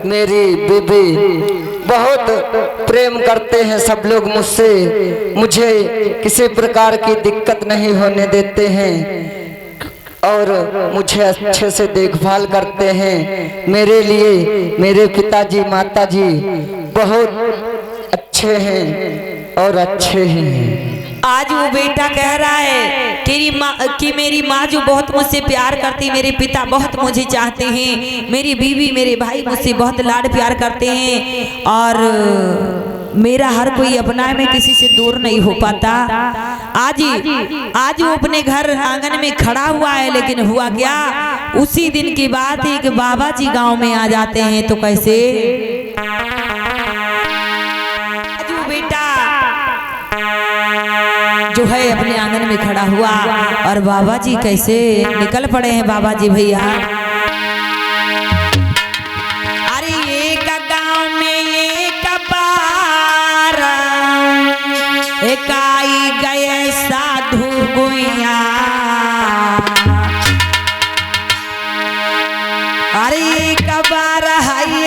मेरी बीबी बहुत प्रेम करते हैं सब लोग मुझसे, मुझे किसी प्रकार की दिक्कत नहीं होने देते हैं और मुझे अच्छे से देखभाल करते हैं। मेरे लिए मेरे पिताजी माताजी बहुत अच्छे हैं और अच्छे हैं। आज वो बेटा कह रहा है तेरी माँ कि मेरी माँ जो बहुत मुझसे प्यार करती, मेरे पिता बहुत मुझे चाहते हैं, मेरी बीवी मेरे भाई मुझसे बहुत लाड प्यार करते हैं और मेरा हर कोई अपना है, मैं किसी से दूर नहीं हो पाता। आज वो अपने घर आंगन में खड़ा हुआ है, लेकिन हुआ क्या, उसी दिन की बात है कि बाबा जी गांव में आ जाते हैं। तो कैसे जो है अपने आंगन में खड़ा हुआ और बाबा जी कैसे निकल पड़े हैं। बाबा जी भैया अरे एक गांव में एक बार एक आई गए साधु गुइया, अरे एक बार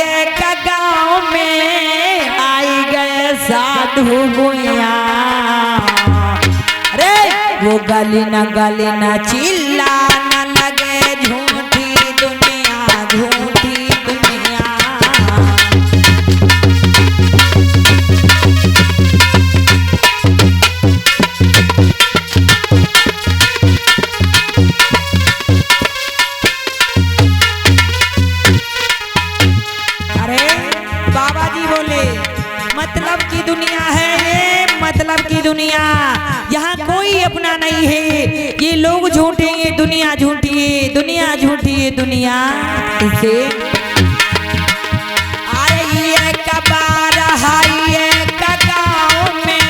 एक गांव में आई गए साधु गुइया, वो गली न चिल्ला न लगे झूठी दुनिया झूठी दुनिया। अरे बाबा जी बोले मतलब की दुनिया है ये, मतलब की दुनिया, यहाँ कोई अपना नहीं है, ये लोग झूठे, ये दुनिया झूठी है, दुनिया झूठी है दुनिया। इसे अरे ये कबार हाई गाँव में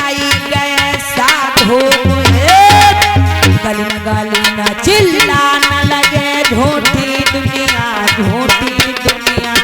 आई गए साधु, गली न चिल्ला न लगे झूठी दुनिया झूठी दुनिया।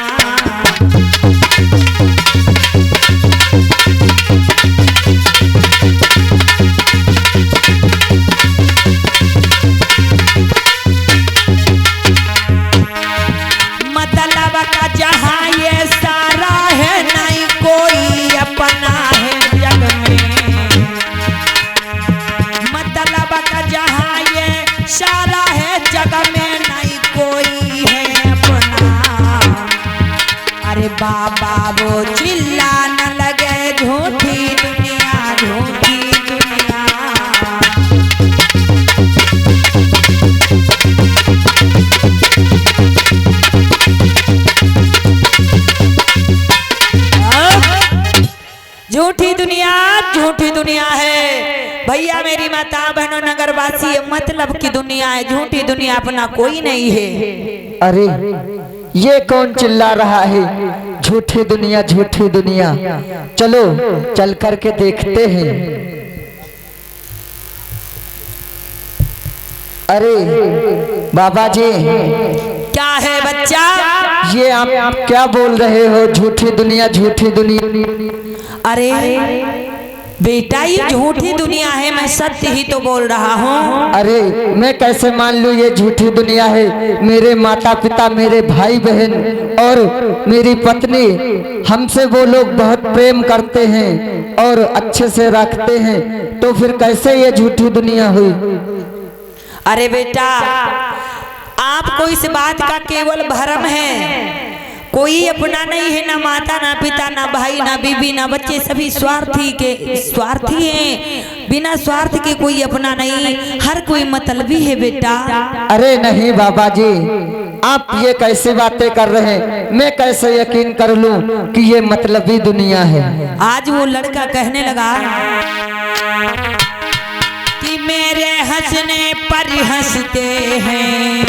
बाबा वो चिल्ला न लगे झूठी दुनिया झूठी दुनिया। झूठी दुनिया झूठी दुनिया है भैया, मेरी माता बहनों नगरवासी, मतलब की दुनिया है, झूठी दुनिया अपना कोई नहीं है। अरे ये कौन चिल्ला रहा है, झूठी दुनिया झूठी दुनिया, चलो चल करके देखते हैं। अरे बाबा जी क्या है बच्चा, ये आप क्या बोल रहे हो, झूठी दुनिया झूठी दुनिया? अरे बेटा ये झूठी दुनिया है, मैं सत्य ही तो बोल रहा हूँ। अरे मैं कैसे मान लूँ ये झूठी दुनिया है? मेरे माता पिता, मेरे भाई बहन और मेरी पत्नी, हमसे वो लोग बहुत प्रेम करते हैं और अच्छे से रखते हैं, तो फिर कैसे ये झूठी दुनिया हुई? अरे बेटा आपको इस बात का केवल भ्रम है, कोई अपना नहीं है, ना माता ना पिता ना भाई ना बीबी ना बच्चे, सभी स्वार्थी हैं, बिना स्वार्थ के कोई अपना नहीं, हर कोई मतलबी है बेटा। अरे नहीं बाबा जी, आप ये कैसे बातें कर रहे हैं? मैं कैसे यकीन कर लूं कि ये मतलबी दुनिया है? आज वो लड़का कहने लगा कि मेरे हंसने पर हंसते हैं।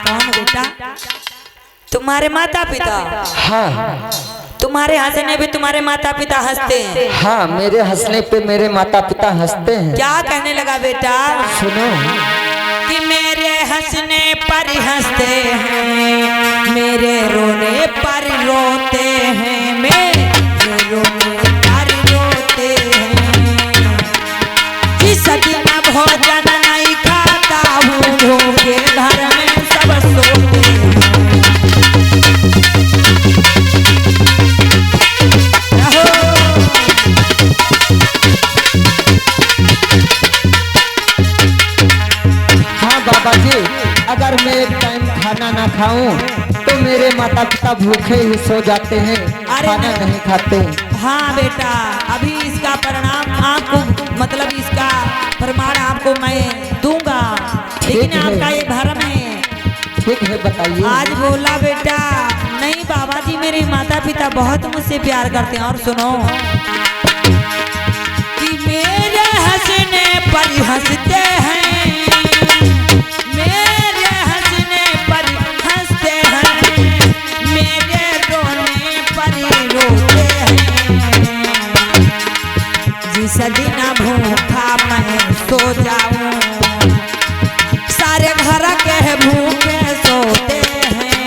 कौन बेटा? तुम्हारे माता पिता? हाँ। तुम्हारे हंसने पे तुम्हारे माता पिता हंसते हैं? हाँ, मेरे हंसने पे मेरे माता पिता हंसते हैं। क्या कहने लगा बेटा? सुनो कि मेरे हंसने पर हंसते हैं, मेरे रोने पर रोते हैं, मेरे रोने पर रोते हैं, जिस दिन भोजन नहीं खाता हूँ, भूखे घर में सब सोते हैं। खाऊं तो मेरे माता पिता भूखे ही सो जाते हैं, खाना नहीं खाते। हाँ बेटा, अभी इसका परिणाम आपको, मतलब इसका प्रमाण आपको मैं दूंगा, लेकिन आपका ये भरम है। ठीक है, बताइए। आज बोला बेटा, नहीं बाबा जी मेरे माता पिता बहुत मुझसे प्यार करते हैं। और सुनो कि मेरे हंसने पर हंसते हैं, मेरे हंसने पर हंसते हैं, मेरे रोने पर रोते हैं। जिस दिन भूखा मैं सो जाऊं, सारे घर के भूखे सोते हैं।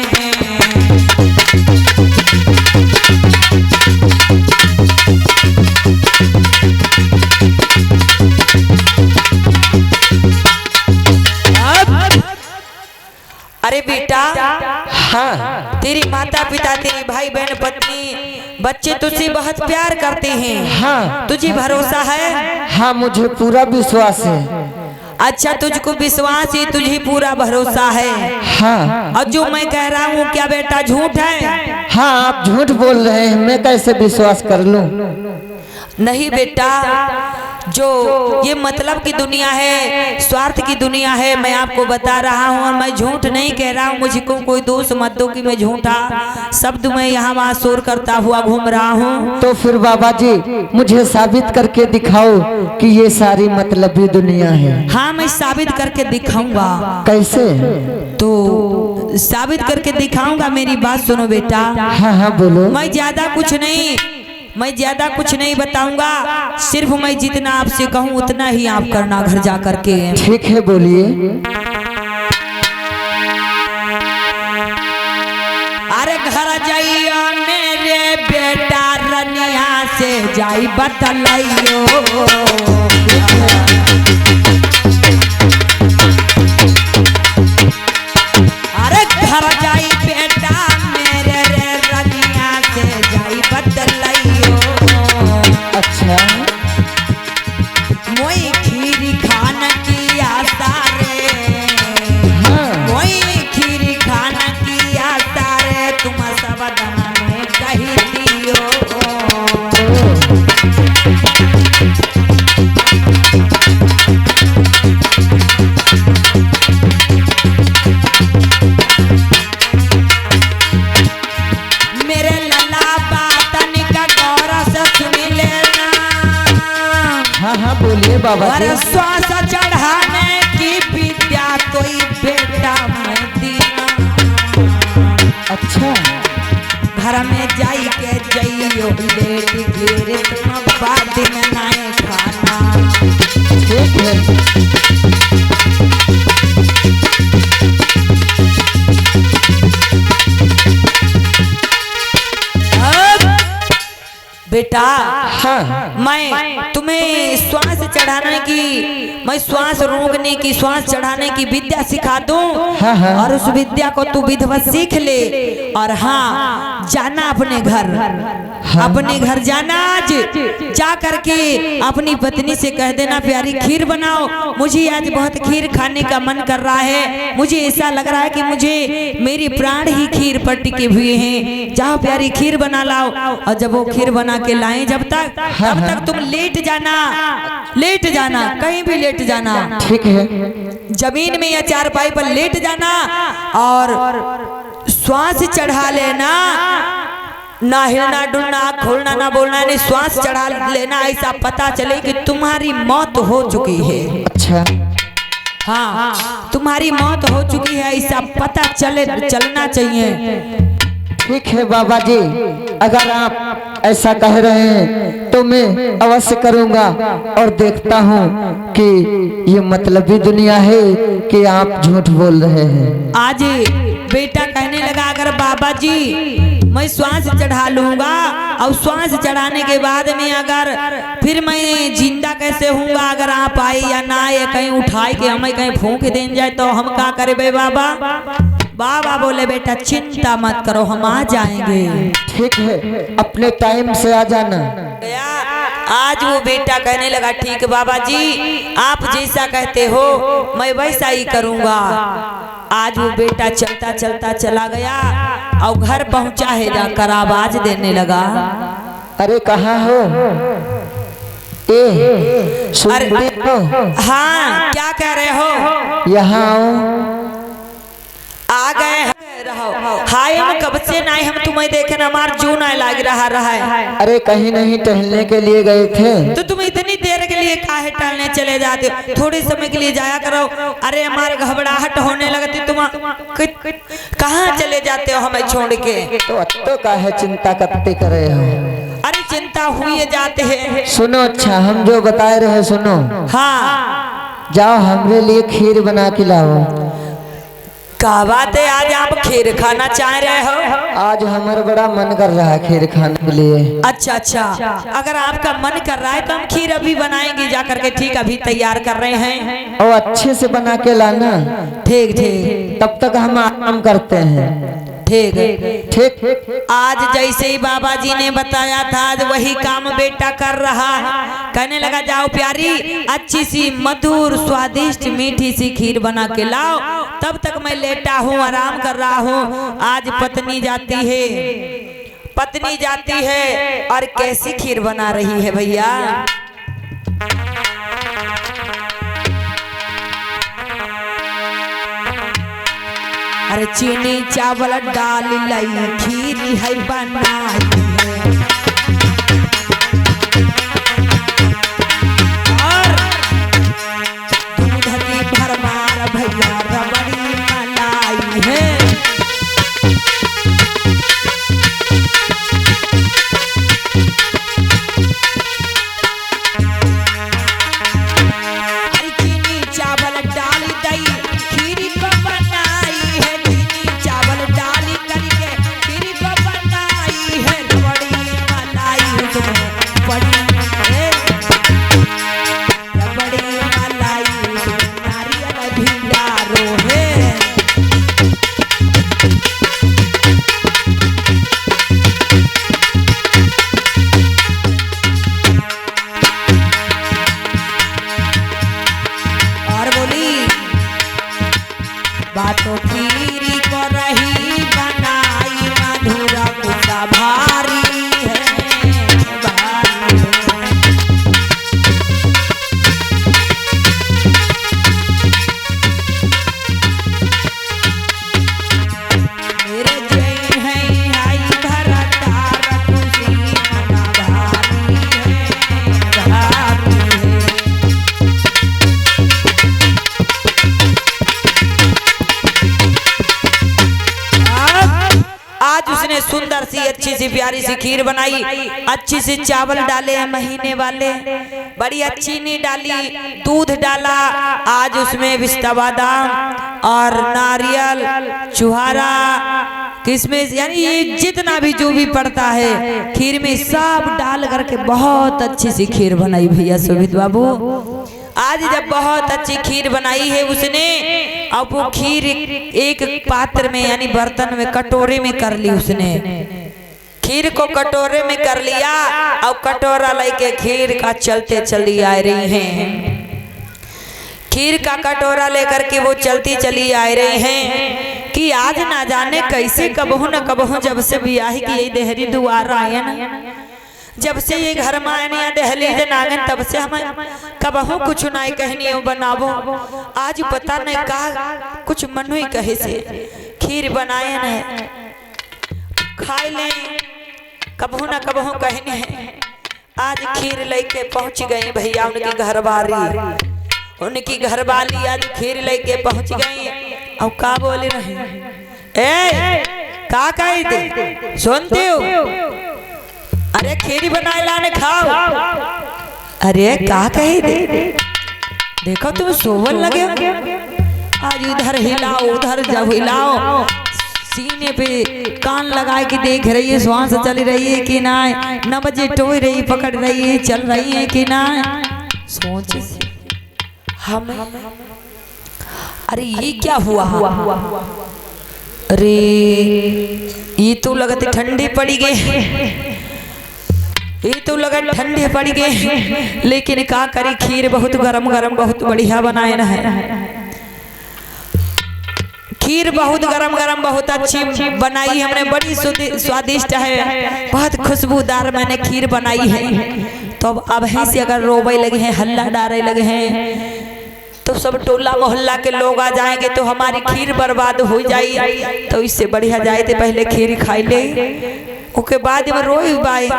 अरे बेटा, हाँ, तेरी माता पिता, तेरी भाई बहन, पत्नी, बच्चे तुझसे बहुत प्यार करते हैं। हाँ, तुझे भरोसा है? हाँ, मुझे पूरा विश्वास है। अच्छा, तुझको विश्वास है, तुझे पूरा भरोसा है। हाँ, और जो मैं कह रहा हूँ क्या बेटा झूठ है? हाँ, आप झूठ बोल रहे हैं, मैं कैसे विश्वास कर लूं? नहीं बेटा, जो ये मतलब की दुनिया है, स्वार्थ की दुनिया है, मैं आपको बता रहा हूँ और मैं झूठ नहीं कह रहा हूँ। मुझको कोई दोष मत दो कि मैं झूठा शब्द में यहाँ वहाँ शोर करता हुआ घूम रहा हूँ। तो फिर बाबा जी मुझे साबित करके दिखाओ कि ये सारी मतलबी दुनिया है। हाँ, मैं साबित करके दिखाऊंगा। कैसे? तो साबित करके दिखाऊंगा, मेरी बात सुनो बेटा। हाँ, हाँ, बोलो। मैं ज्यादा कुछ नहीं बताऊंगा, सिर्फ मैं जितना आपसे कहूँ उतना ही आप करना घर जा करके। ठीक है, बोलिए। अरे घर जाइयो मेरे बेटा, रनिया से जाई बतलाइयो। अरे घर जाई बेटा मेरे रे, रनिया से जाई बतलाइयो। अच्छा, मोई खीरी खान की आशा रे, हाँ, मोई खीरी खान की आशा रे, तुम सब में कही दियो। मेरे लला बातन का गौर से सुन लेना। हाँ, हाँ, बोलिए बाबा और जी। श्वास चढ़ाने की विद्या कोई बेटा मैं दीना। अच्छा, घर में जाई के जइयो लेट गिर, तुम बाद में नाए खाना। ठीक है। बेटा, हाँ, मैं तुम्हें श्वास चढ़ाने की, मैं श्वास रोकने की, श्वास चढ़ाने की विद्या सिखा दूं। हाँ, हाँ। और उस विद्या को तू विधिवत सीख ले। और हाँ, जाना अपने घर, हाँ। अपने घर जाना। आज जा करके अपनी पत्नी से कह देना प्यारी खीर बनाओ, मुझे आज बहुत खीर खाने का मन कर रहा है, मुझे ऐसा लग रहा है कि मुझे मेरे प्राण ही खीर पर टिके हुए हैं। जाओ प्यारी खीर बना लाओ। और जब वो खीर बना के लाएं, जब तक तब तक तुम लेट जाना, कहीं भी लेट जाना। ठीक है। जमीन में या चारपाई पर लेट जाना और श्वास चढ़ा लेना। ना हिलना डुलना, खोलना ना बोलना, नहीं श्वास चढ़ा लेना। ऐसा पता चले कि तुम्हारी मौत हो चुकी है। अच्छा, हाँ, तुम्हारी मौत हो चुकी है, ऐसा पता चलना चाहिए। ठीक है बाबा जी, अगर आप ऐसा कह रहे हैं तो मैं अवश्य करूंगा और देखता हूं कि ये मतलबी दुनिया है कि आप झूठ बोल रहे हैं। आज बेटा कहने लगा अगर बाबा जी मैं श्वास चढ़ा लूंगा और श्वास चढ़ाने के बाद में अगर फिर मैं जिंदा कैसे हूँगा, अगर आप आए या ना आए, कहीं उठाए के हमें कहीं फूंक देन जाए तो हम क्या करे बे बाबा। बाबा बोले बेटा चिंता मत करो, हम आ जाएंगे। ठीक है, अपने टाइम से आ जाना। आज वो बेटा कहने लगा ठीक बाबा जी, आप जैसा कहते हो मैं वैसा ही करूंगा। आज वो बेटा चलता चलता चला गया और घर पहुंचा है, जाकर आवाज देने लगा। अरे कहाँ हो? अरे हाँ, क्या कह रहे हो? यहाँ आओ। आ गए रहो। हाय, हम कब से नहीं, हम तुम्हें देखे ना, हमार जू नहीं लग रहा है। अरे कहीं नहीं, टहलने के लिए गए थे। तो तुम इतनी देर के लिए काहे टहलने चले जाते हो? थोड़े समय के लिए जाया करो। अरे हमारे घबराहट होने लगती, तुम कहाँ चले जाते हो हमें छोड़ के? तो काहे चिंता करते करे हो? अरे चिंता हुई जाते हैं। सुनो, अच्छा हम जो बता रहे सुनो। हाँ, जाओ हमरे लिए खीर बना के लाओ। क्या बात है, आज आप खीर खाना चाह रहे हो? आज हमारा बड़ा मन कर रहा है खीर खाने के लिए। अच्छा अच्छा, अगर आपका मन कर रहा है तो हम खीर अभी बनाएंगे जाकर के। ठीक, अभी तैयार कर रहे हैं। और अच्छे से बना के लाना। ठीक ठीक, तब तक हम आराम करते हैं। ठीक ठीक। आज जैसे ही बाबा जी ने बताया था, आज वही काम बेटा कर रहा है। कहने लगा, जाओ प्यारी, अच्छी सी मधुर स्वादिष्ट मीठी सी खीर बना के लाओ। तब तक मैं लेटा हूँ, आराम कर रहा हूँ। आज पत्नी जाती है और कैसी खीर बना रही है भैया। अरे चीनी चावल डाल लाई, खीर है बनाई है। और दूध की भरमार भैया, रबड़ी मलाई है। अरे चीनी चावल डाल दई, खीर बनाई है। चीनी चावल डाली करके खीर बनाई है। रबड़ी मलाई उसमें बड़ी है, रबड़ी मलाई उसमें नारियल भी डालो है। और बोली, बातों खीरी को रही बनाई, मधुरा गुस्सा भारी है, भारी है। मेरे जय है आई भरता खुशी मना भारी है, भारी है। आज उसने सुंदर सी अच्छी सी प्यारी सी खीर बनाई। अच्छी सी चावल डाले हैं महीने वाले, बड़ी अच्छी नहीं डाली, दूध डाला। आज उसमें पिस्ता बादाम और नारियल, छुहारा, किशमिश, यानी ये जितना भी जो भी पड़ता है खीर में सब डाल करके बहुत अच्छी सी खीर बनाई भैया शोभित बाबू। आज जब बहुत अच्छी खीर बनाई है उसने, अब वो खीर एक पात्र में यानी बर्तन में, कटोरे में कर ली उसने। खीर को कटोरे में कर लिया और कटोरा लेके खीर का चलते चली आ रही हैं। खीर का कटोरा लेकर के वो चलती चली आ रही हैं कि आज ना जाने कैसे कबहू न कबहू, जब से बियाही की यही देहरी दुआर आए ना, जब से ये घर में आने दहलीज नागन, तब से हमें कबहू कुछ नहीं कहनी बनाबो। आज पता नहीं का कुछ मनु ही कहे से खीर बनाए न खाए ले, कबहू न कबहू कहने हैं। आज खीर लेके पहुंच गए भैया उनकी घरवाली, उनकी घरवाली आज खीर लेके पहुंच गई। और का बोले रहे, ए का कही थी सुनते हो? अरे खीर बनाए लाने खाओ। अरे का कही दे, देखो तुम सोवन लगे, आज इधर हिलाओ उधर जब हिलाओ, सीने पे कान लगा के देख रही है श्वास चल रही है कि ना, 9 बजे टोई रही पकड़ रही है, चल रही है कि ना। सोच हम, अरे ये क्या हुआ? अरे ये तो लगती ठंडी पड़ी गई, ये तो लगा ठंडे पड़ गए, लेकिन का करी खीर बहुत गरम गरम बहुत बढ़िया बनाए ना है। खीर बहुत गरम गरम बहुत अच्छी बनाई हमने, बड़ी स्वादिष्ट है, बहुत खुशबूदार मैंने खीर बनाई है। तो अब है से अगर रोवे लगे हैं, हल्ला डारे लगे हैं, तो सब टोला मोहल्ला के लोग आ जाएंगे तो हमारी खीर बर्बाद हो जाए। तो इससे बढ़िया जाए थे पहले खीर खाई ले, उसके बाद में रोई बाई।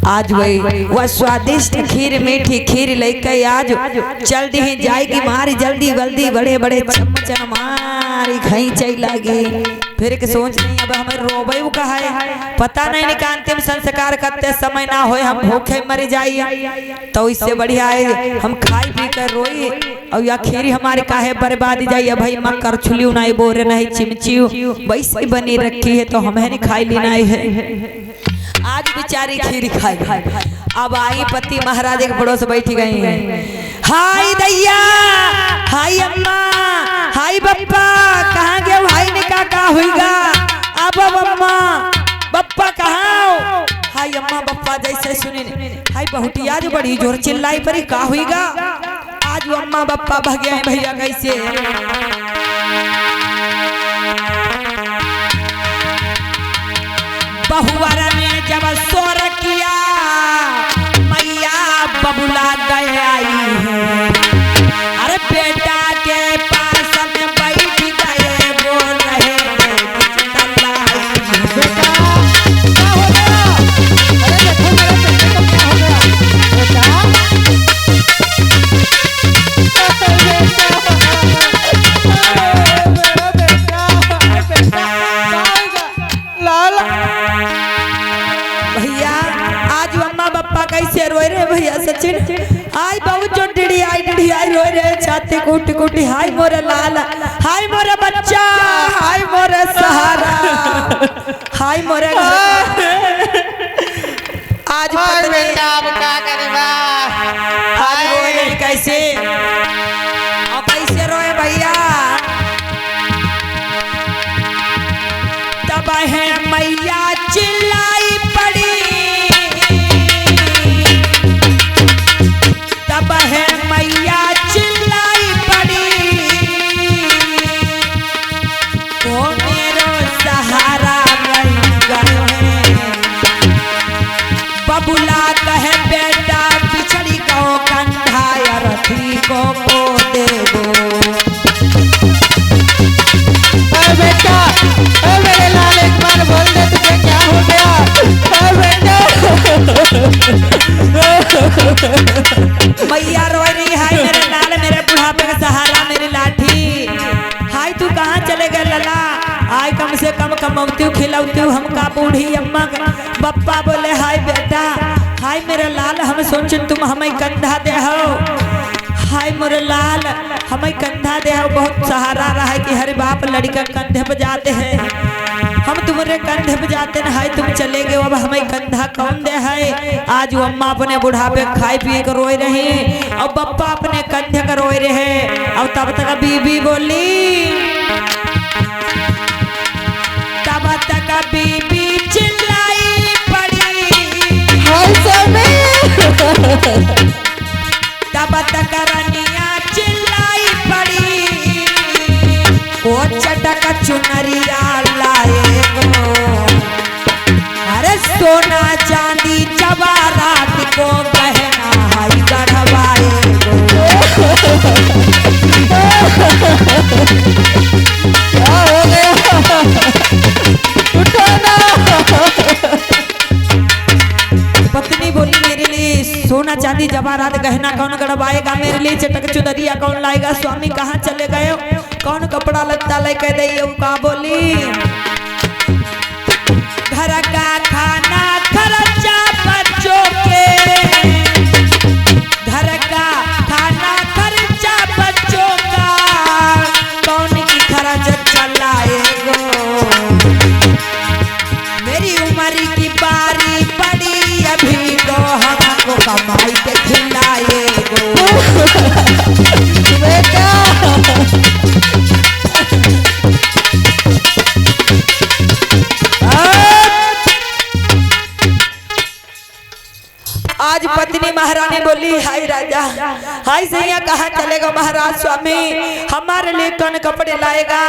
आज वह स्वादिष्ट खीर, मीठी खीर लेके आज चल दी जाएगी मारी जल्दी जल्दी, बड़े बड़े चमचन मारी खाई चाहिए लागे। फिर के सोच नहीं अब हमें रोबे कहा है, पता नहीं निका अंतिम संस्कार करते समय ना होए हम भूखे मर जाइए। तो इससे बढ़िया है हम खाई पी कर रोई और या खीर हमारे काहे बर्बाद जाइए। भाई मकर छुलियो नहीं बोरे नहीं चिमचियो वैसे ही बनी रखी है तो हमें नहीं खाई लेना है। आज बेचारी खीर खाई। अब आई पति महाराज के पड़ोस बैठ गई हैं। हाय दैया, हाय अम्मा, हाय बप्पा, कहाँ गए भाई ने का हुईगा? अब अम्मा बप्पा कहाँ? हाय अम्मा बप्पा जैसे सुनी हाय बहुटिया जो बड़ी जोर चिल्लाई परी का हुईगा? आज वो अम्मा बप्पा भाग गए भैया कैसे? बहुवर ने जब सोर किया मैया बबुला गए आई है। अरे बेटा के पास में बैठ गए बोल रहे बेटा क्या हो गया? अरे देखो मेरे बेटे को क्या हो गया बेटा? लाला भैया आज अम्मा बप्पा कैसे रोए रे भैया सचिन? आज बहुत जो डिड़ी आई रोए रे छाती कुटी कुटी। हाय मोरे लाला, हाय मोरे बच्चा, हाय मोरे सहारा, हाय मोरे आज बेटा अब क्या करेगा? आज रोए रे कैसे? अब कैसे रोए भैया? तब है मैया चिल्लाई पड़ी, तब है मैया चिल्लाई पड़ी, वो मेरो सहारा बन गए। बबुला कहे बेटा पिछड़ी को कंधा रथी को दे दो। बेटा मेरे लाल एक बार बोल दे तुझे क्या हो गया? बेटा मैया रोई रही। हाय मेरे लाल, मेरे बुढ़ापे का सहारा, मेरी लाठी। हाय तू कहाँ चले गए लला? आय कम से कम कमौती खिलौती हमका बूढ़ी अम्मा। बप्पा बोले हाय बेटा, हाय मेरे लाल हम सोच तुम हमें कंधा दे हो। हाय मोरे लाल हमें कंधा दे हो, बहुत सहारा रहा है कि हर बाप लड़का कंधे पे जाते हैं, हम तुम्हारे कंधे पे जाते हैं। हाय तुम चले गए अब हमें कंधा कौन दे है? आज वो अम्मा अपने बुढ़ापे खाई पी कर रोए रही और बप्पा अपने कंधे कर रोए रहे। और तब तक बीबी बोली, तब तक बीबी चिल्लाई पड़ी, तब तक रनिया चिल्लाई पड़ी, वो चटक चुनरिया लाए गो। अरे सोना चांदी जवाहरात को गहना हाई गढ़वाए गो। क्या हो गया? उठो ना। पत्नी बोली मेरे लिए सोना चांदी जवाहरात गहना कौन गढ़वाएगा? मेरे लिए चटक चुनरिया कौन लाएगा? स्वामी कहाँ चले गए? कौन कपड़ा लत्ता लेके दे? का बोली घर का खाना खर्चा बच्चों के, घर का खाना खर्चा बच्चों का कौन की खर्च चलाएगो? मेरी उम्र की बारी पड़ी अभी को हमको कमाई के खिलाएगो। बेटा आज पत्नी महारानी बोली, हाय राजा, हाय सैया कहाँ चलेगा महाराज स्वामी, हमारे लिए कौन कपड़े लाएगा,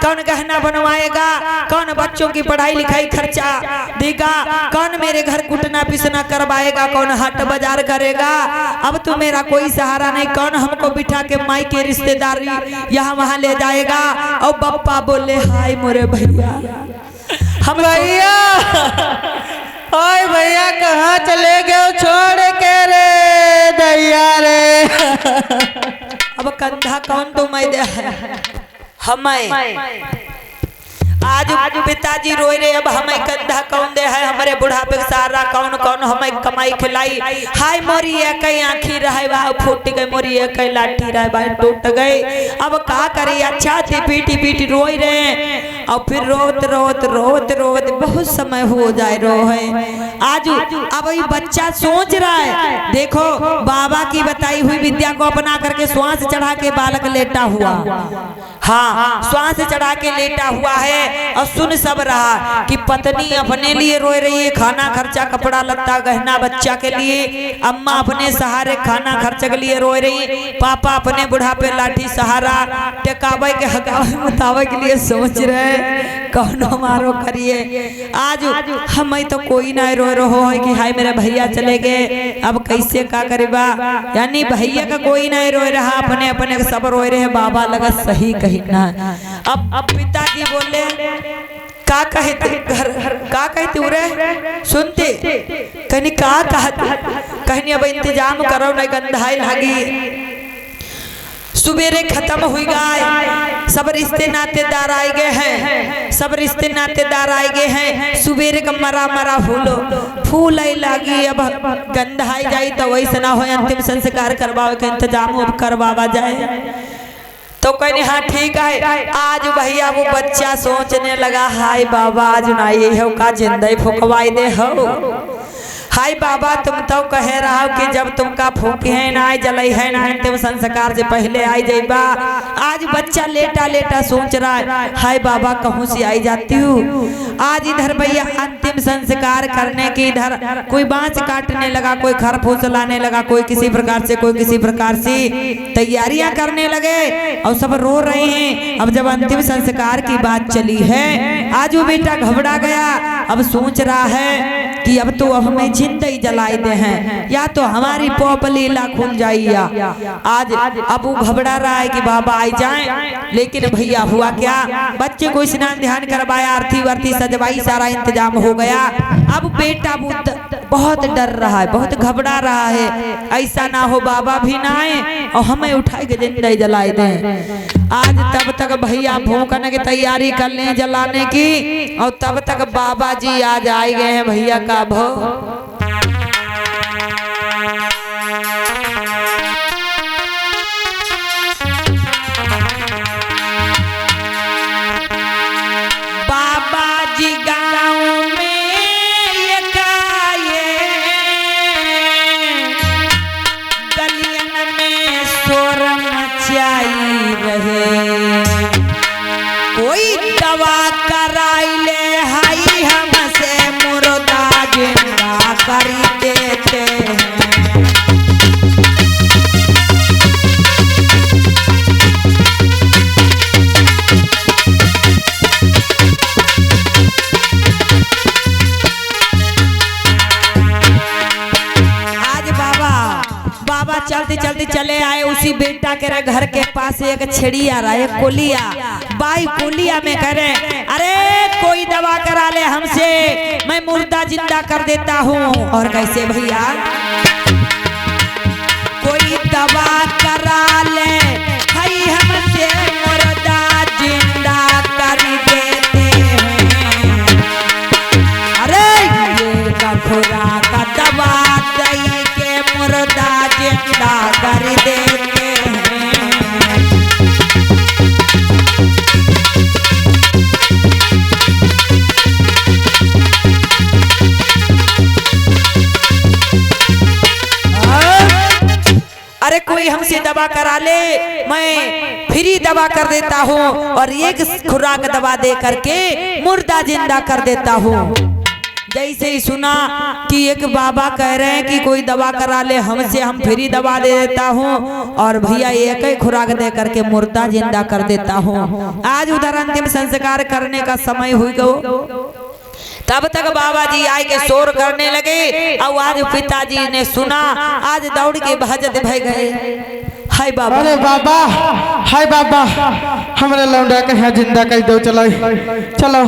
कौन गहना बनवाएगा, कौन बच्चों की पढ़ाई लिखाई खर्चा देगा, कौन मेरे घर कुटना पिसना करवाएगा, कौन हाट बाजार करेगा। अब तो मेरा कोई सहारा नहीं, कौन हमको बिठा के माई के रिश्तेदारी यहाँ वहाँ ले जाएगा। और पप्पा बोले, हाय मोरे भैया, हम भैया, ओए भैया कहाँ चले गए छोड़ के रे दैया रे। अब कंधा कौन तो मैं दे हमें आज पिताजी रोए रहे, अब हमें कंधा कौन दे है, हमारे बुढ़ापे सारा कौन कौन हमें कमाई खिलाई। हाय मोरी कई आँखी रहे बा फूट गए, मोरी कई लाठी रहे बा टूट गए। अब का करी, अच्छा थी पीटी पीटी रोए रहे और फिर रोत रोत रोत रोत बहुत समय हो जाए रो है। आज अब ये बच्चा सोच रहा है, देखो बाबा की बताई हुई विद्या को अपना करके श्वास चढ़ा के बालक लेटा हुआ, हाँ श्वास चढ़ा के लेटा हुआ है और सुन सब रहा कि पत्नी अपने लिए रोए रही है, खाना खर्चा कपड़ा लत्ता गहना बच्चा के लिए, अम्मा अपने सहारे खाना खर्चा के लिए रोए रही, पापा अपने बुढ़ापे लाठी सहारा टेकावे के हकावे मुतावे के लिए सोच रहे कौन हमारो करिए। आज हमें तो कोई ना रो रहो है कि हाय मेरा भैया चले गए, अब कैसे का करेबा, यानी भैया का कोई ना रो रहा, अपने अपने सब रोए रहे। बाबा लगा सही कही ना। अब पिताजी बोले, का कहते घर का कहते उरे सुनते कहनी का कहते कहनी अब इंतजाम करो नहीं गंधाई लगी। सुबेरे खत्म हुई गए, सब रिश्ते नातेदार आए गए हैं, सब रिश्ते नातेदार आए गए हैं। सुबेरे का मरा मरा फूल आई लगी, अब गंधाई जाई तो वैसे ना हो, अंतिम संस्कार करवावे का इंतजाम अब करवावा जाए। तो कहने हाँ ठीक है। आज भैया वो बच्चा सोचने लगा, हाय बाबा आज ना ये हो का जिंदगी फुकवाई दे हो, हाय बाबा तुम तो कह रहा हो कि जब तुमका फूकी है ना जलाई है ना अंतिम संस्कार से पहले आई जाइबा। आज बच्चा लेटा लेटा सोच रहा है, हाय बाबा कहूँ से आई जाती हूँ। आज इधर भैया अंतिम संस्कार करने की इधर कोई बांस काटने लगा, कोई खरफूस लाने लगा, कोई किसी प्रकार से कोई किसी प्रकार से तैयारियां करने लगे और सब रो रहे हैं। अब जब अंतिम संस्कार की बात चली है, आज वो बेटा घबरा गया, अब सोच रहा है कि अब तो हमें जिंदगी जलाई दे हैं या तो हमारी पोपलीला खुल जाइया। आज अब वो घबरा रहा है कि बाबा आई जाएं, लेकिन भैया हुआ क्या, बच्चे को स्नान ध्यान करवाया, आरती वारती सजवाई, सारा इंतजाम हो गया। अब बेटा बहुत डर रहा है, बहुत घबरा रहा है, ऐसा ना हो बाबा भी ना आए और हमें उठा के जिंदगी जलाई दें। आज तब तक भैया भूखने की तैयारी कर ले जलाने की, और तब तक बाबा जी आज आए गए हैं भैया का भो। बाबा जी गाँव में ये गलियन में शोर मचाई रहे, कोई दवा कराई ले हाई हमसे मुर्दा जिंदा कर देते हैं। बाबा चलते चलते चले आए, उसी बेटा के घर के पास एक छेड़ी आ रहा है, कोलिया बाई कोलिया में कह रहे, अरे कोई दवा करा ले हमसे, मैं मुर्दा जिंदा कर देता हूँ। और कैसे भैया, कोई दवा करा ले भाई हमसे मुर्दा जिंदा कर देते हैं। अरे ये खुरा का दवा दई के मुर्दा जिंदा कर देते हैं। अरे कोई हमसे दवा करा ले, मैं फ्री दवा कर देता हूँ और एक खुराक दवा दे करके मुर्दा जिंदा कर देता हूँ। जैसे ही सुना कि एक बाबा कह रहे हैं कि कोई दवा करा ले हमसे, हम फ्री दवा दे देता हूँ और भैया एक ही खुराक दे करके मुर्दा जिंदा कर देता हूँ। आज उधर अंतिम संस्कार करने का समय हुई गो, तब तक बाबा जी आए के शोर करने लगे और आज पिताजी ने सुना, आज दौड़ के भाजत भय गए। हाय बाबा, अरे बाबा, हाय बाबा, हमारे लौंडा के यहाँ जिंदा कर दो, चलो चलो।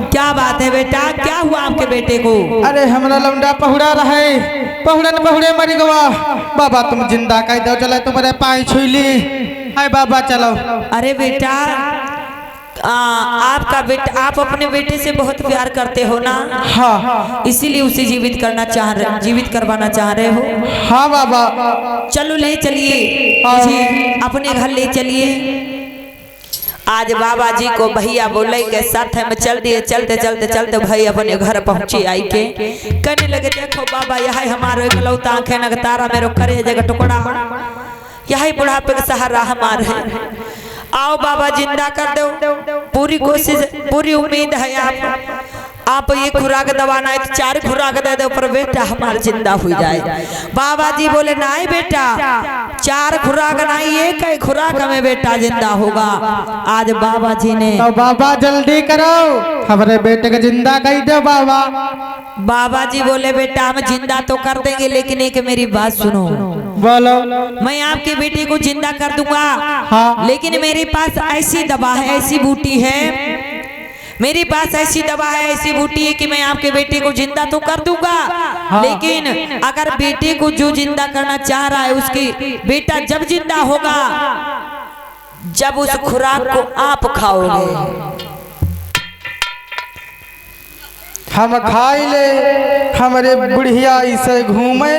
क्या बात है बेटा, क्या हुआ आपके बेटे को? अरे हमारा लौंडा पहुड़ा रहे, पहुड़े मर गवा। बाबा तुम जिंदा कर दो, चलो तुम्हारे पाँव छू ली। हाय बाबा चलो। अरे बेटा आपका बेटा, आप अपने बेटे से बहुत प्यार करते हो ना? हाँ, इसीलिए उसे जीवित करवाना चाह रहे हो? हाँ बाबा। चलो ले चलिए जी, अपने घर ले चलिए। आज बाबा जी को भैया बोले के साथ में चल दिए। चलते भाई अपने घर पहुंचे। आई के कहने लगे, देखो बाबा यह हमारे इकलौता आंखें नग तारा मेरो करे जगह टुकड़ा, यही बुढ़ापे का सहारा हमारे है। आओ बाबा जिंदा कर दो, पूरी कोशिश, पूरी उम्मीद है। आप ये खुराक दवाना है तो 4 खुराक दे दो पर बेटा हमारा जिंदा हो जाए। बाबा जी बोले नहीं बेटा, 4 खुराक नहीं, एक ही खुराक में बेटा जिंदा होगा। आज बाबा जी ने, तो बाबा जल्दी करो, हमारे बेटे को जिंदा कर दो बाबा। बाबा जी बोले बेटा हम जिंदा तो कर देंगे, लेकिन एक मेरी बात सुनो। बोलो। मैं आपके बेटे को जिंदा कर दूंगा, हाँ। लेकिन मेरे पास ऐसी दवा है, ऐसी बूटी है, मेरे पास ऐसी दवा है, ऐसी बूटी है कि मैं आपके बेटे को जिंदा तो कर दूंगा। हाँ। लेकिन अगर बेटे को जो जिंदा करना चाह रहा है, उसकी बेटा जब जिंदा होगा जब उस खुराक को आप खाओगे। हम खाई ले, हमारे बुढ़िया ऐसे घूमे,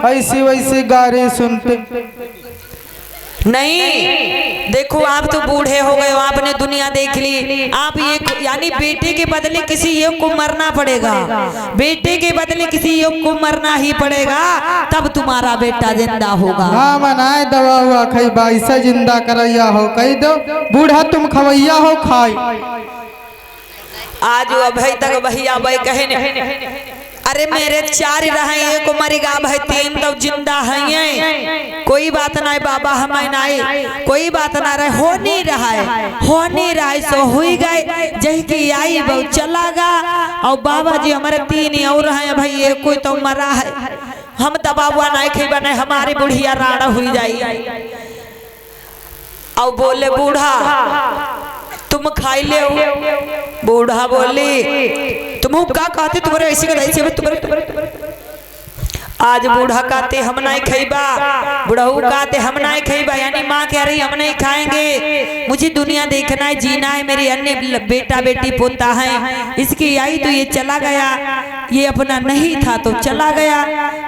ऐसी वैसी गारे सुनते नहीं। देखो आप तो बूढ़े हो गए हो, आपने दुनिया देख ली। आप ये यानी बेटे के बदले किसी एक को मरना पड़ेगा, बेटे के बदले किसी एक को मरना ही पड़ेगा, तब तुम्हारा बेटा जिंदा होगा। हाँ मनाए दवा हुआ खाई बाई से जिंदा करैया हो, कही दो बूढ़ा तुम खवैया हो खाई। आज अभी तक भैया भाई कहे अरे मेरे 4 रहे, एक मरेगा भाई, 3 तो जिंदा है। कोई बात नहीं बाबा, हमें नहीं कोई बात ना रहे, हो नहीं रहा है सो हुई गए। जही की आई वो चला गा, और बाबा जी हमारे 3 और हैं भाई, एक कोई तो मरा है। हम दबा हुआ नहीं खे बने, हमारी बुढ़िया राड़ा हुई जाई। और बोले बूढ़ा तुम खाई ले। बूढ़ा बोली तुम क्या कहते, तुम्हारे ऐसी तुम्हारे आज बूढ़ा कहते हम नहीं खाईबा, बुढ़ऊ कहते हम नहीं खाईबा, यानी माँ कह रही हम नहीं खाएंगे, मुझे दुनिया देखना है, जीना है, मेरी अन्य बेटा बेटी पोता है। इसकी आई तो ये चला गया, ये अपना नहीं था तो चला गया।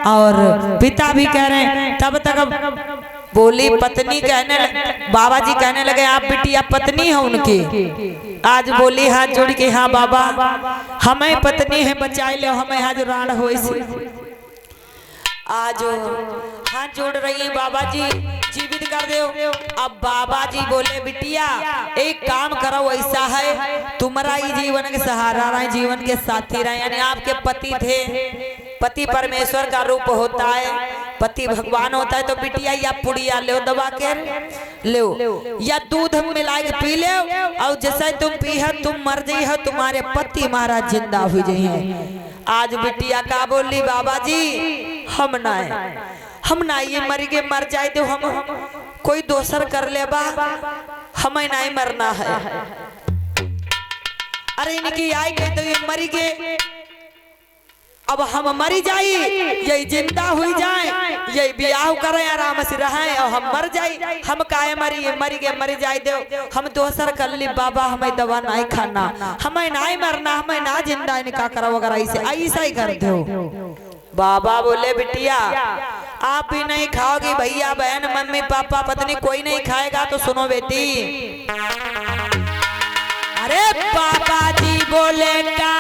और पिता भी कह रहे हैं, तब तक बोली पत्नी कहने, बाबा जी कहने लगे आप बिटिया पत्नी है उनकी। आज बोली हाथ जोड़ के, हाँ बाबा हमें पत्नी है, बचाई ले हमें आज राण हो। आज हाथ जोड़ रही है, बाबा जी जीवित कर दो। अब बाबा जी बोले बिटिया एक काम करो, ऐसा है तुम्हारा ही जीवन के सहारा रहे, जीवन के साथी रहे, यानी आपके पति थे। पति परमेश्वर का रूप होता है, पति भगवान होता है। तो बिटिया या पुड़िया ले दबा के ले, या दूध मिला के पी ले, और जैसे तुम पी है तुम मर जाई है, तुम्हारे पति महाराज जिंदा हो जाइए। आज बिटिया का बोली बाबा जी हम ना ये मर जाए तो हम कोई दोसर कर ले बा, हमें नहीं मरना है। अरे इनकी आई गई तो ये मरी गए, अब हम मरी जाई, यही जिंदा हुई जाए, यही ब्याह करें आराम से रहें, और हम मर जाई, हम काहे मरी जाए दो, हम दोसर कर ली। बाबा हमें दवा नहीं खाना, हमें नहीं मरना, हमें ना जिंदा इनका करो, अगर ऐसा ही कर दो। बाबा बोले बिटिया आप भी नहीं खाओगी, भैया बहन मम्मी पापा पत्नी कोई नहीं खाएगा, तो सुनो बेटी। अरे बाबा जी बोले का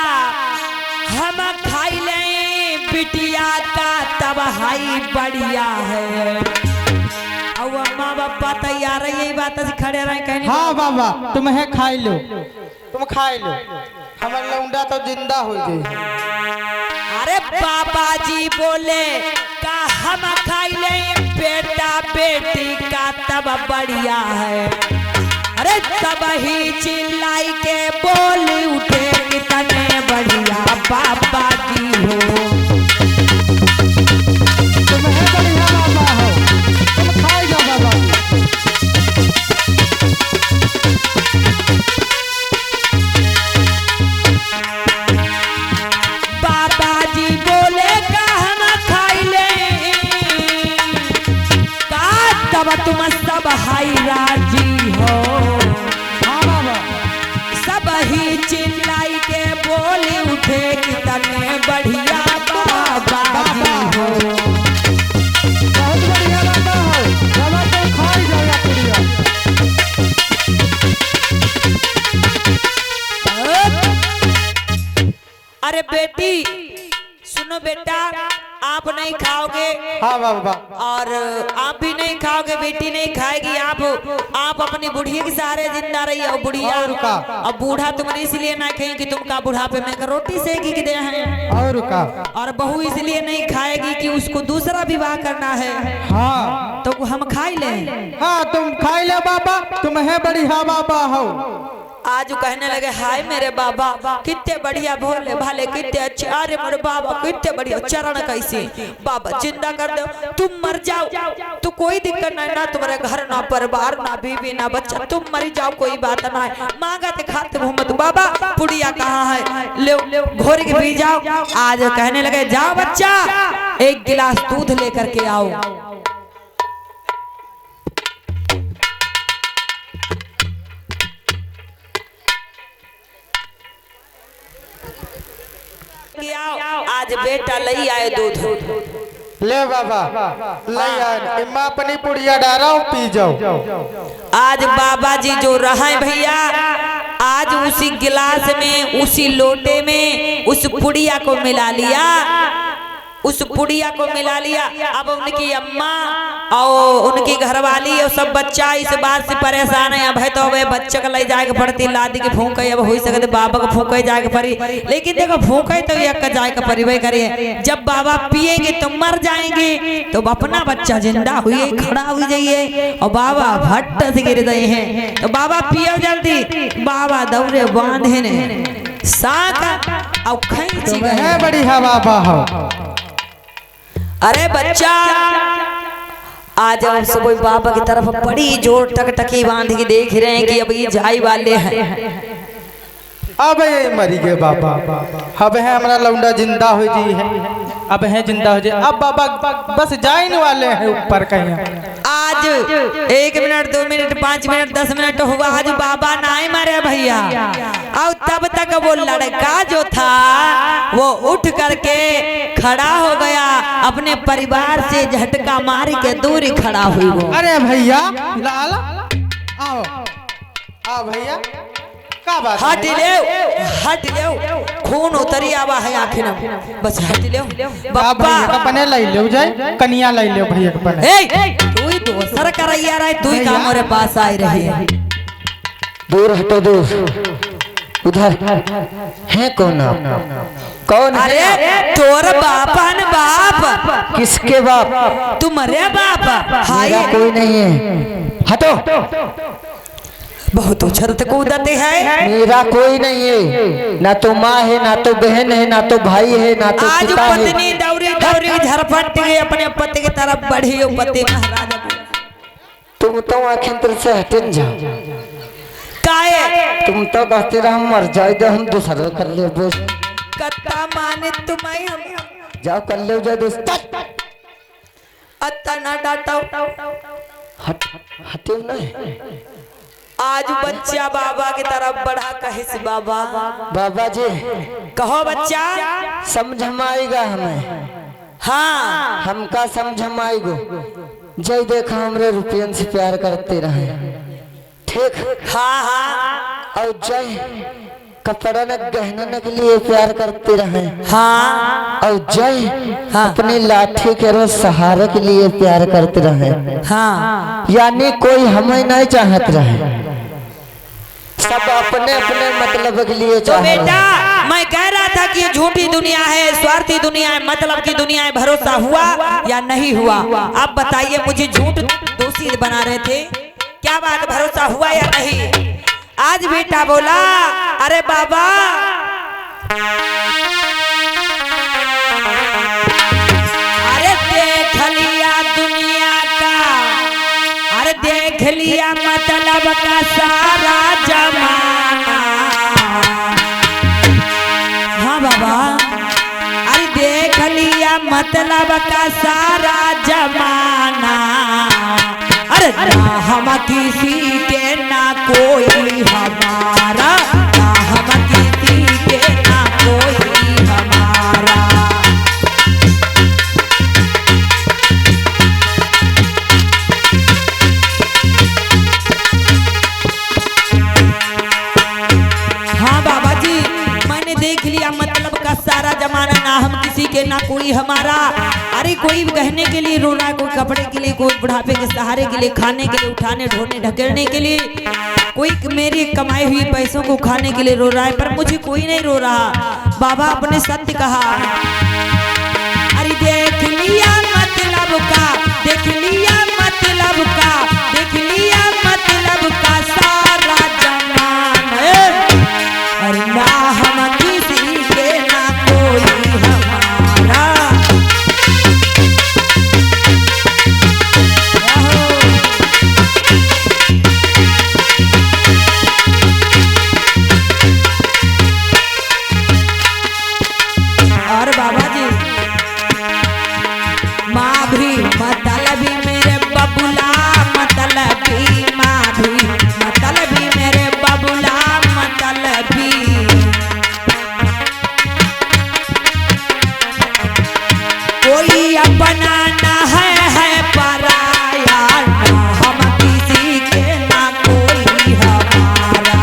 हम खाई ले बिटिया का तब हाई बढ़िया है। और माँ बापा तैयार है, यही बात से खड़े रहे कहने। हाँ बाबा तुम्हें खाई लो, तुम खाई लो, हमारे लौंडा तो जिंदा हो गई। अरे बाबा जी बोले का हम खाई ले बेटा बेटी का तब बढ़िया है। अरे तब ही चिल्लाई के बोली उठे कितने बढ़िया बाबा जी हो। तुम है बढ़िया बाबा हो, तुम खाई जाओ बाबा। बाबा जी बोले का हम खाई ले का तब तुम सब हाई राजी हो। हाँ बाबा, सब ही चिल्लाई के बोली उठे कितने बढ़िया बाबा जी हो। बहुत बढ़िया बाबा हो बाबा, तुम खाई जाओ या पुड़िया। अरे बेटी सुनो बेटा, आप नहीं खाओगे हाँ बाबा, और आप भी नहीं खाओगे, बेटी नहीं खाएगी। आप अपनी बुढ़िया के सहारे जिंदा रही हो। बुढ़िया और का? अब बूढ़ा तुमने इसलिए ना खाई कि तुमका बुढ़ापे में रोटी सेकी के दे हैं। और का? और बहू इसलिए नहीं खाएगी कि उसको दूसरा विवाह करना है। हाँ तो हम खाई ले। हाँ, तुम खाई ले बाबा, तुम है बढ़िया बाबा हो। आज कहने लगे हाय मेरे बाबा कितने बढ़िया भोले भाले कितने अच्छे। अरे मेरे बाबा कितने बढ़िया चरण कैसे बाबा जिंदा कर दो, तुम मर जाओ तो कोई दिक्कत नहीं ना, तुम्हारे घर ना परिवार ना बीवी ना बच्चा, तुम मर जाओ कोई बात ना है। मांगा ते खाते मोहम्मद बाबा पुड़िया कहाँ है, ले घोर के पी जाओ। आज कहने लगे जाओ बच्चा एक गिलास दूध लेकर के आओ। आज बेटा लई आए दूध। ले बाबा, ले यार, इम्मा अपनी पुड़िया डालो पी जाओ। आज बाबा जी जो रहे भैया, आज उसी गिलास में उसी लोटे में उस पुड़िया को मिला लिया, उस पुड़िया को मिला लिया। अब उनकी अम्मा और उनकी घरवाली और सब बच्चा इस बात से परेशान है। अब है तो वे बच्चे को ले जाके पड़ती, लादी के फूंके अब हो सकते बाबा को फूंके जाके पड़ी। लेकिन देखो फूंके तो एक जाके परिवे करिए, जब बाबा पिएंगे तो मर जाएंगे, तो अपना बच्चा जिंदा हुई खड़ा हो जाइए और बाबा भट्ट से गिर गए हैं। तो बाबा पियो जल्दी, बाबा दौड़े बांधे ने साका और खींच तुम गए। है बढ़िया बाबा हो। अरे बच्चा आज हम सब बाबा की तरफ बड़ी जोर टकटकी बांध के देख रहे हैं कि अब ये जाई वाले हैं। अब ये मरी गए बाबा, अब है हमारा लौंडा जिंदा हो जी है, अब है जिंदा हो जी। अब बाबा बस जाने वाले हैं ऊपर कहीं। आज 1 मिनट 2 मिनट 5 मिनट 10 मिनट हुआ, आज बाबा नहीं मरे भैया। और तब तक वो लड़का जो था वो उठ करके खड़ा हो गया, अपने परिवार से झटका मार के दूर खड़ा हुई वो। अरे भैया लाला आओ, आओ भैया, का बात हट ले खून उतरी आवा है आखिर में, बस हट ले बाबा अपने ले लो जाए, कनिया ले लो भैया के पने। तू ही दूसरा करैया रहे, तू ही काम मेरे पास आई रही है। दूर हटो, दूर उधर है कौन आप? कौन है? अरे तोर बापा न बाप। किसके बाप? तुम्हारे बाप। हाय मेरा कोई नहीं है, हटो। बहुत उछलते कूदते हैं। मेरा कोई नहीं है, ना तो माँ है, ना तो बहन है, ना तो भाई है, ना तो आज पिता है। पत्नी दौड़ी दौड़ी झरपट के अपने पति की तरफ बढ़ी। पति महाराज तुम तो आखिर से हटन जाओ, काहे तुम तो कहते रहो हम मर जाए तो हम दूसरा कर ले बोस। कत्ता माने तुम्हें हम जाओ कर ले जाए दोस्त। अत्ता ना डांटो। हट हटे नहीं। आज बच्चा बाबा की तरफ बढ़ा, कहिस बाबा। बाबा जी कहो बच्चा। समझ में आएगा हमें। हाँ हमका समझ में आएगो। जय देखा हमरे रुपयन से प्यार करते रहे, ठीक। हाँ हाँ और जय कपड़ा न गहना के लिए प्यार करते रहे। हाँ और जय हाँ। अपने लाठी के रोज सहारे के लिए प्यार करते रहे। हाँ यानी कोई हमें नहीं चाहत रहे, सब अपने अपने मतलब के लिए तो चाहते बेटा मैं कह रहा था कि ये झूठी दुनिया है। स्वार्थी दुनिया है, मतलब की दुनिया है, भरोसा हुआ या नहीं हुआ? आप बताइए, मुझे झूठ दोषी बना रहे थे, क्या बात, भरोसा हुआ या नहीं? आज बेटा बोला, अरे बाबा अरे देख लिया दुनिया का, अरे देख लिया मतलब का सारा जमाना। हाँ बाबा, अरे देख लिया मतलब का सारा जमाना। अरे ना हम किसी के ना कोई हमारा, ना हम किसी के ना कोई हमारा। हाँ बाबा जी, मैंने देख लिया मतलब का सारा जमाना, ना हम किसी के ना कोई हमारा। अरे कोई गहने के लिए रो रहा है, कोई कपड़े के लिए, कोई बुढ़ापे के सहारे के लिए, खाने के लिए, उठाने ढोने ढकेलने के लिए, कोई मेरी कमाई हुई पैसों को खाने के लिए रो रहा है, पर मुझे कोई नहीं रो रहा। बाबा अपने सत्य कहा, अरे देख लिया मतलब का, देख लिया मतलब का, देख लिया मतलब का सारा जमाना। अरे ना हम किसी के ना कोई हमारा। और बाबा जी, माँ भी मतलबी मेरे बबुला, मतलबी माँ भी मतलबी मेरे बबुला, मतलबी। कोई अपना ना है पराया, ना हम किसी के ना कोई हमारा।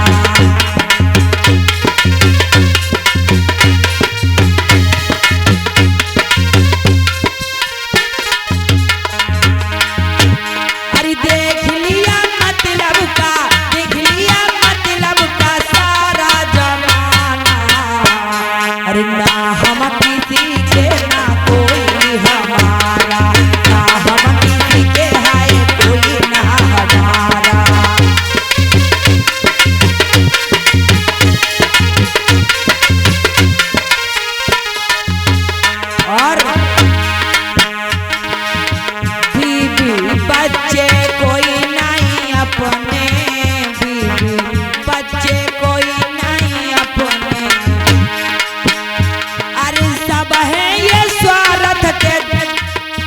अरे देख लिया मतलब का, देख लिया मतलब का सारा जमाना। अरे ना हम किसी के ना कोई हमारा, ना हम किसी के है कोई ना हमारा। और बीबी बच्चे कोई नहीं अपने, बीबी बच्चे कोई नहीं अपने। अरे सब है ये स्वार्थ के,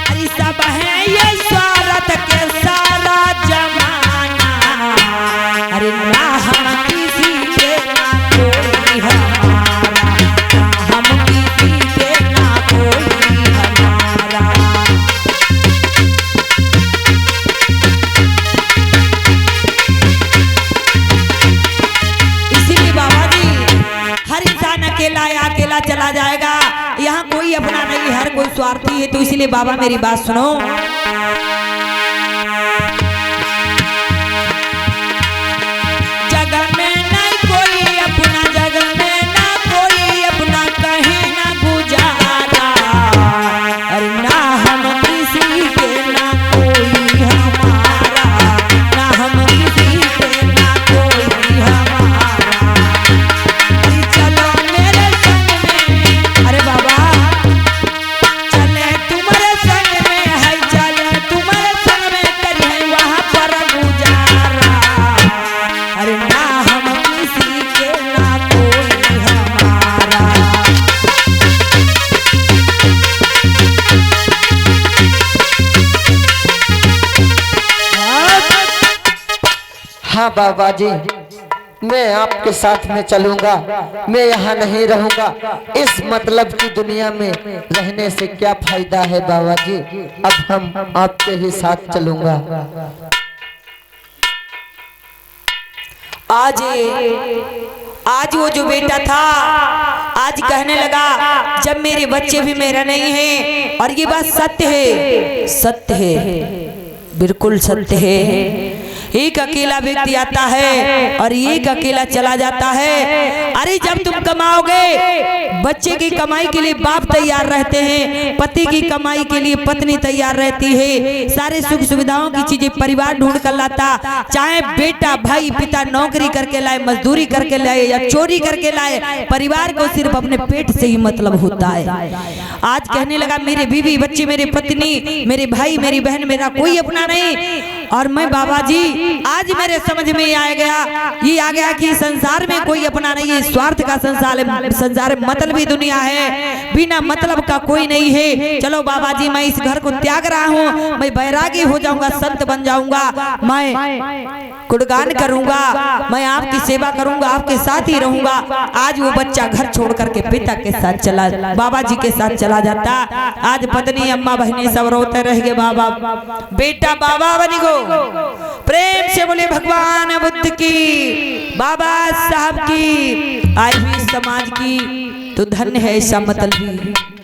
अरे सब है ये स्वार्थ के सारा जमाना। अरे ना हम किसी के ना कोई हमारा, ना हम किसी के ना कोई हमारा। इसीलिए बाबा जी, हर इंसान अकेला या अकेला चला जाएगा, यहाँ कोई अपना नहीं, हर कोई स्वार्थी है। तो इसीलिए बाबा मेरी बात सुनो, जग में नहीं कोई अपना, जग में ना कोई अपना, कहीं ना गुजारा। अरे ना हम किसी के ना कोई हमारा, ना हम किसी के ना कोई हमारा। अरे चलो मेरे संग में, अरे बाबा चले तुम्हारे संग में है, चले तुम्हारे संग में करिए वहाँ पर गुजारा। अरे ना हम किसी के ना कोई हमारा। हाँ बाबा जी, मैं आपके साथ में चलूंगा, मैं यहाँ नहीं रहूंगा। इस मतलब की दुनिया में रहने से क्या फायदा है बाबा जी, अब हम आपके ही साथ चलूंगा। आज वो जो बेटा था आज कहने लगा, जब मेरे बच्चे भी मेरा नहीं है, और ये बात सत्य है, सत्य है, बिल्कुल सत्य है। एक अकेला व्यक्ति आता है और एक अकेला चला जाता है। अरे जब तुम कमाओगे, बच्चे की कमाई के लिए बाप तैयार रहते हैं, पति की कमाई के लिए पत्नी तैयार रहती है, सारे सुख सुविधाओं की चीजें परिवार ढूंढ कर लाता, चाहे बेटा भाई पिता नौकरी करके लाए, मजदूरी करके लाए या चोरी करके लाए, परिवार को सिर्फ अपने पेट से ही मतलब होता है। आज कहने लगा मेरे बीवी बच्चे, मेरे पत्नी, मेरे भाई, मेरी बहन, मेरा कोई अपना नहीं। और मैं बाबा जी आज मेरे समझ में आ गया कि संसार में कोई अपना नहीं है, स्वार्थ का संसार है, मतलबी दुनिया है, बिना मतलब का कोई नहीं है। चलो बाबा जी मैं इस घर को त्याग रहा हूँ, मैं बैरागी हो जाऊंगा, संत बन जाऊंगा, मैं गुणगान करूंगा, मैं आपकी सेवा करूंगा, आपके साथ ही रहूंगा। आज वो बच्चा घर छोड़ करके पिता के साथ चला, बाबा जी के साथ चला जाता। आज पत्नी अम्मा बहनें सब रोते रह गए, बाबा बेटा बाबा बनी गो। प्रेम से बोले भगवान बुद्ध की, बाबा साहब की, आई हुई समाज की तो धन्य है ऐसा मतलबी।